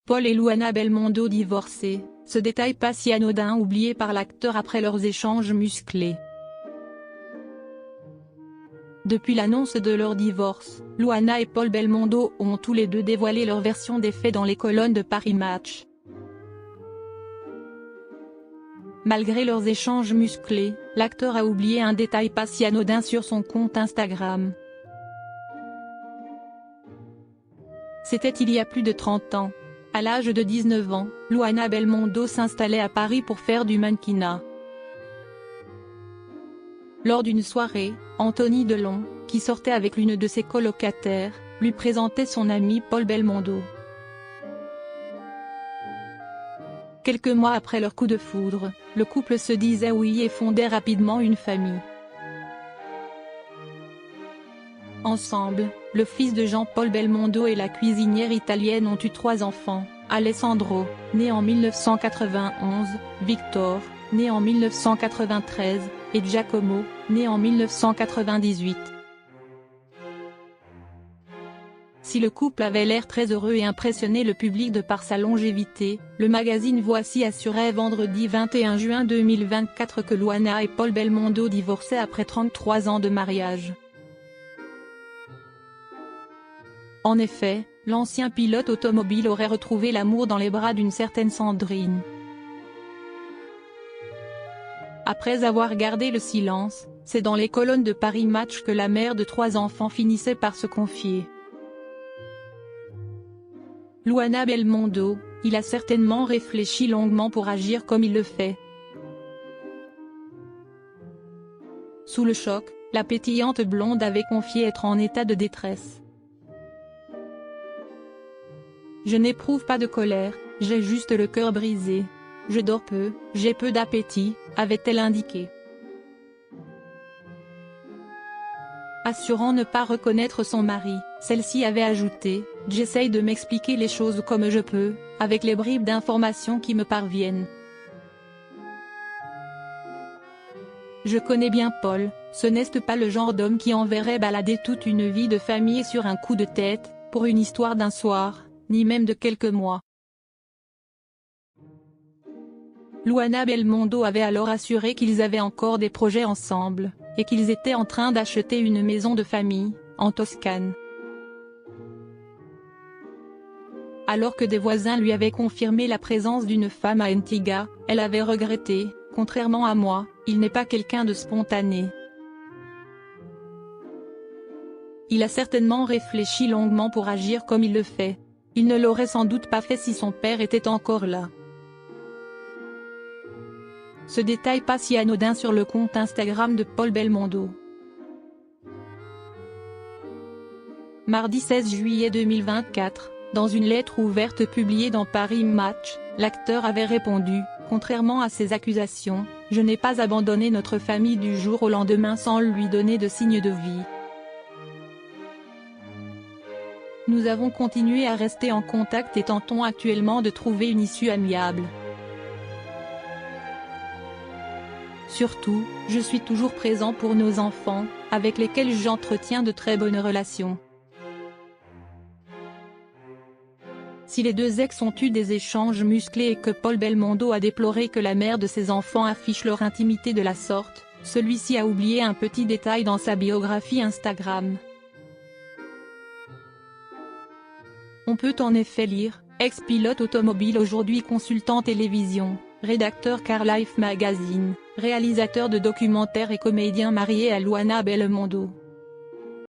Paul et Luana Belmondo divorcés, ce détail pas si anodin oublié par l'acteur après leurs échanges musclés. Depuis l'annonce de leur divorce, Luana et Paul Belmondo ont tous les deux dévoilé leur version des faits dans les colonnes de Paris Match. Malgré leurs échanges musclés, l'acteur a oublié un détail pas si anodin sur son compte Instagram. C'était il y a plus de 30 ans. À l'âge de 19 ans, Luana Belmondo s'installait à Paris pour faire du mannequinat. Lors d'une soirée, Anthony Delon, qui sortait avec l'une de ses colocataires, lui présentait son ami Paul Belmondo. Quelques mois après leur coup de foudre, le couple se disait oui et fondait rapidement une famille. Ensemble, le fils de Jean-Paul Belmondo et la cuisinière italienne ont eu 3 enfants, Alessandro, né en 1991, Victor, né en 1993, et Giacomo, né en 1998. Si le couple avait l'air très heureux et impressionnait le public de par sa longévité, le magazine Voici assurait vendredi 21 juin 2024 que Luana et Paul Belmondo divorçaient après 33 ans de mariage. En effet, l'ancien pilote automobile aurait retrouvé l'amour dans les bras d'une certaine Sandrine. Après avoir gardé le silence, c'est dans les colonnes de Paris Match que la mère de 3 enfants finissait par se confier. Luana Belmondo, il a certainement réfléchi longuement pour agir comme il le fait. Sous le choc, la pétillante blonde avait confié être en état de détresse. Je n'éprouve pas de colère, j'ai juste le cœur brisé. Je dors peu, j'ai peu d'appétit, avait-elle indiqué. Assurant ne pas reconnaître son mari, celle-ci avait ajouté « J'essaye de m'expliquer les choses comme je peux, avec les bribes d'informations qui me parviennent. Je connais bien Paul, ce n'est pas le genre d'homme qui enverrait balader toute une vie de famille sur un coup de tête, pour une histoire d'un soir, ni même de quelques mois. » Luana Belmondo avait alors assuré qu'ils avaient encore des projets ensemble, et qu'ils étaient en train d'acheter une maison de famille, en Toscane. Alors que des voisins lui avaient confirmé la présence d'une femme à Antigua, elle avait regretté « Contrairement à moi, il n'est pas quelqu'un de spontané. Il a certainement réfléchi longuement pour agir comme il le fait. Il ne l'aurait sans doute pas fait si son père était encore là. » Ce détail pas si anodin sur le compte Instagram de Paul Belmondo. Mardi 16 juillet 2024, dans une lettre ouverte publiée dans Paris Match, l'acteur avait répondu « Contrairement à ces accusations, je n'ai pas abandonné notre famille du jour au lendemain sans lui donner de signe de vie. Nous avons continué à rester en contact et tentons actuellement de trouver une issue amiable. Surtout, je suis toujours présent pour nos enfants, avec lesquels j'entretiens de très bonnes relations. » Si les deux ex ont eu des échanges musclés et que Paul Belmondo a déploré que la mère de ses enfants affiche leur intimité de la sorte, celui-ci a oublié un petit détail dans sa biographie Instagram. On peut en effet lire, ex-pilote automobile aujourd'hui consultant télévision, rédacteur Car Life Magazine, réalisateur de documentaires et comédien marié à Luana Belmondo.